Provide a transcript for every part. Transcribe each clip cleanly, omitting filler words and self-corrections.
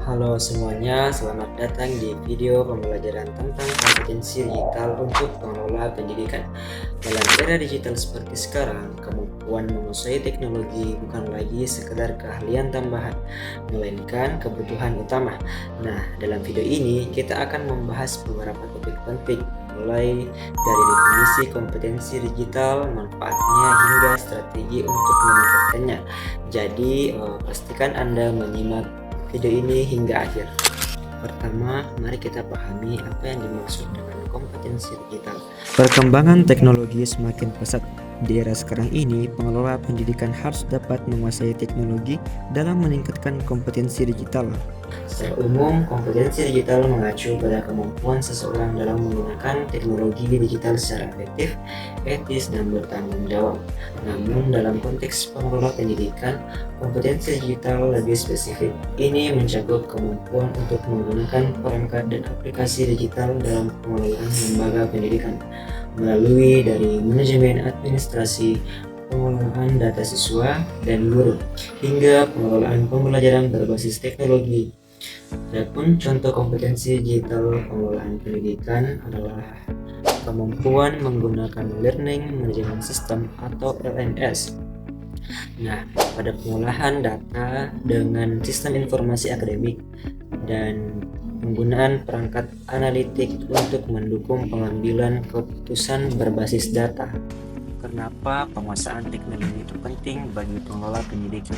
Halo semuanya, selamat datang di video pembelajaran tentang kompetensi digital untuk pengelola pendidikan. Dalam era digital seperti sekarang, kemampuan menguasai teknologi bukan lagi sekedar keahlian tambahan, melainkan kebutuhan utama. Nah, dalam video ini kita akan membahas beberapa topik penting, mulai dari definisi kompetensi digital, manfaatnya, hingga strategi untuk meningkatkannya. Jadi, pastikan Anda menyimak video ini hingga akhir. Pertama, mari kita pahami apa yang dimaksud dengan kompetensi digital. Perkembangan teknologi semakin pesat. Di era sekarang ini, pengelola pendidikan harus dapat menguasai teknologi dalam meningkatkan kompetensi digital. Secara umum, kompetensi digital mengacu pada kemampuan seseorang dalam menggunakan teknologi digital secara efektif, etis, dan bertanggung jawab. Namun, dalam konteks pengelola pendidikan, kompetensi digital lebih spesifik. Ini mencakup kemampuan untuk menggunakan perangkat dan aplikasi digital dalam pengelolaan lembaga pendidikan, melalui dari manajemen administrasi, pengelolaan data siswa dan guru, hingga pengelolaan pembelajaran berbasis teknologi. Adapun contoh kompetensi digital pengelolaan pendidikan adalah kemampuan menggunakan Learning Management System atau LMS. Nah, pada pengolahan data dengan sistem informasi akademik dan penggunaan perangkat analitik untuk mendukung pengambilan keputusan berbasis data. Kenapa penguasaan teknologi itu penting bagi pengelola pendidikan?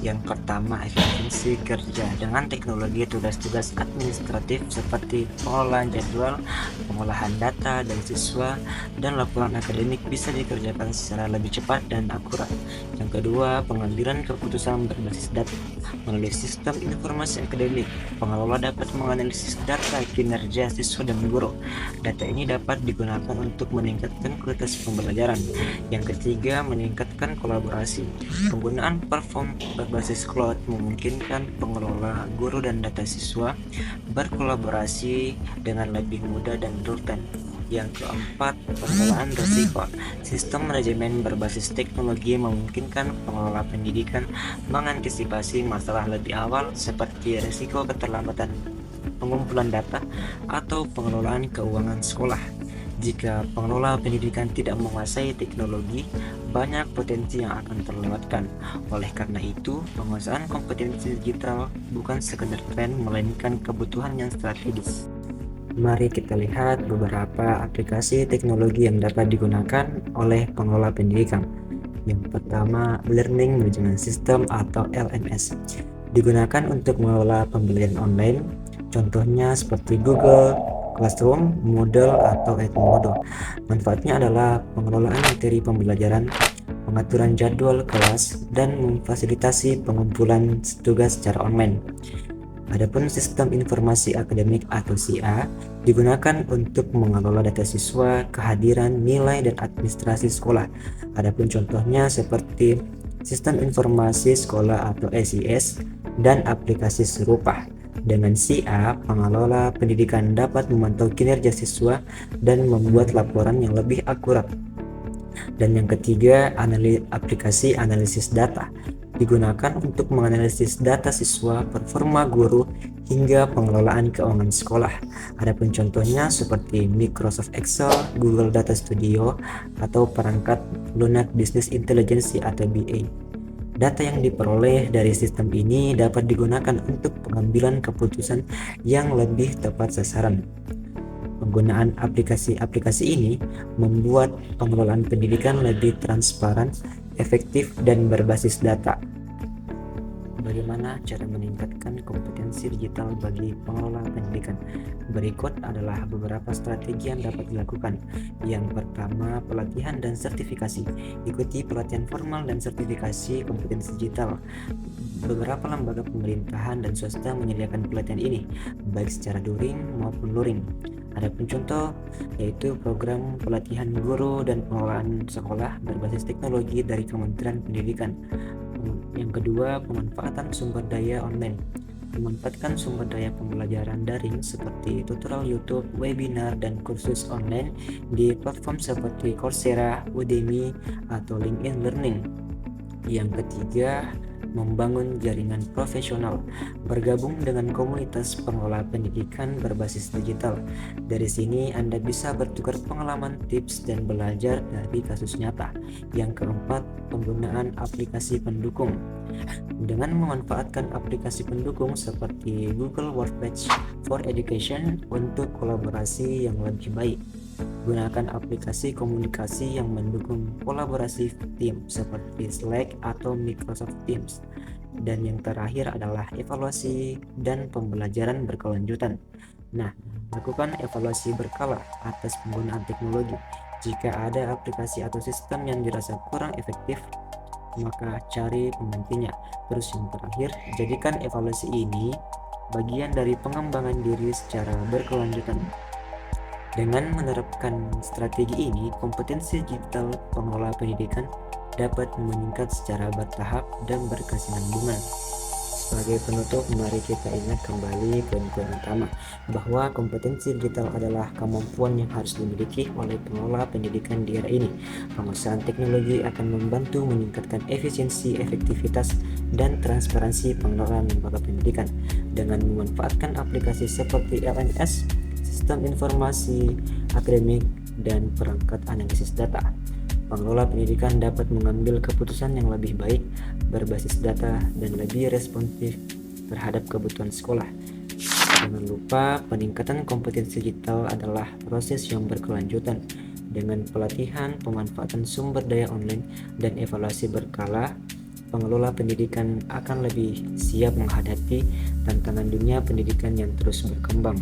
Yang pertama, efisiensi kerja. Dengan teknologi, tugas-tugas administratif seperti pengelolaan jadwal, pengolahan data dan siswa, dan laporan akademik bisa dikerjakan secara lebih cepat dan akurat. Yang kedua, pengambilan keputusan berbasis data. Melalui sistem informasi akademik, pengelola dapat menganalisis data kinerja siswa dan guru. Data ini dapat digunakan untuk meningkatkan kualitas pembelajaran. Yang ketiga, meningkatkan kolaborasi. Penggunaan platform berbasis cloud memungkinkan pengelola, guru, dan data siswa berkolaborasi dengan lebih mudah dan real-time. Yang keempat, pengelolaan risiko. Sistem manajemen berbasis teknologi memungkinkan pengelola pendidikan mengantisipasi masalah lebih awal seperti risiko keterlambatan pengumpulan data atau pengelolaan keuangan sekolah. Jika pengelola pendidikan tidak menguasai teknologi, banyak potensi yang akan terlewatkan. Oleh karena itu, penguasaan kompetensi digital bukan sekedar tren, melainkan kebutuhan yang strategis. Mari kita lihat beberapa aplikasi teknologi yang dapat digunakan oleh pengelola pendidikan. Yang pertama, Learning Management System atau LMS. Digunakan untuk mengelola pembelajaran online, contohnya seperti Google Classroom, Moodle, atau Edmodo. Manfaatnya adalah pengelolaan materi pembelajaran, pengaturan jadwal kelas, dan memfasilitasi pengumpulan tugas secara online. Adapun sistem informasi akademik atau SIA digunakan untuk mengelola data siswa, kehadiran, nilai, dan administrasi sekolah. Adapun contohnya seperti sistem informasi sekolah atau SIS dan aplikasi serupa. Dengan SIA, pengelola pendidikan dapat memantau kinerja siswa dan membuat laporan yang lebih akurat. Dan yang ketiga, aplikasi analisis data. Digunakan untuk menganalisis data siswa, performa guru, hingga pengelolaan keuangan sekolah. Adapun contohnya seperti Microsoft Excel, Google Data Studio, atau perangkat Lunak Business Intelligence atau BA. Data yang diperoleh dari sistem ini dapat digunakan untuk pengambilan keputusan yang lebih tepat sasaran. Penggunaan aplikasi-aplikasi ini membuat pengelolaan pendidikan lebih transparan, efektif, dan berbasis data. Bagaimana cara meningkatkan kompetensi digital bagi pengelola pendidikan? Berikut adalah beberapa strategi yang dapat dilakukan. Yang pertama, pelatihan dan sertifikasi. Ikuti pelatihan formal dan sertifikasi kompetensi digital. Beberapa lembaga pemerintahan dan swasta menyediakan pelatihan ini, baik secara daring maupun luring. Adapun contoh yaitu program pelatihan guru dan pengelolaan sekolah berbasis teknologi dari Kementerian Pendidikan. Yang kedua, pemanfaatan sumber daya online. Memanfaatkan sumber daya pembelajaran daring seperti tutorial YouTube, webinar, dan kursus online di platform seperti Coursera, Udemy, atau LinkedIn Learning. Yang ketiga, membangun jaringan profesional, bergabung dengan komunitas pengelola pendidikan berbasis digital. Dari sini Anda bisa bertukar pengalaman, tips, dan belajar dari kasus nyata. Yang keempat, penggunaan aplikasi pendukung. Dengan memanfaatkan aplikasi pendukung seperti Google Workspace for Education untuk kolaborasi yang lebih baik. Gunakan aplikasi komunikasi yang mendukung kolaborasi tim seperti Slack atau Microsoft Teams. Dan yang terakhir adalah evaluasi dan pembelajaran berkelanjutan. Nah, lakukan evaluasi berkala atas penggunaan teknologi. Jika ada aplikasi atau sistem yang dirasa kurang efektif, maka cari penggantinya. Terus yang terakhir, jadikan evaluasi ini bagian dari pengembangan diri secara berkelanjutan. Dengan menerapkan strategi ini, kompetensi digital pengelola pendidikan dapat meningkat secara bertahap dan berkesinambungan. Sebagai penutup, mari kita ingat kembali poin-poin utama bahwa kompetensi digital adalah kemampuan yang harus dimiliki oleh pengelola pendidikan di era ini. Penguasaan teknologi akan membantu meningkatkan efisiensi, efektivitas, dan transparansi pengelolaan lembaga pendidikan. Dengan memanfaatkan aplikasi seperti LMS, sistem informasi akademik, dan perangkat analisis data, pengelola pendidikan dapat mengambil keputusan yang lebih baik, berbasis data, dan lebih responsif terhadap kebutuhan sekolah. Jangan lupa, peningkatan kompetensi digital adalah proses yang berkelanjutan. Dengan pelatihan, pemanfaatan sumber daya online, dan evaluasi berkala, pengelola pendidikan akan lebih siap menghadapi tantangan dunia pendidikan yang terus berkembang.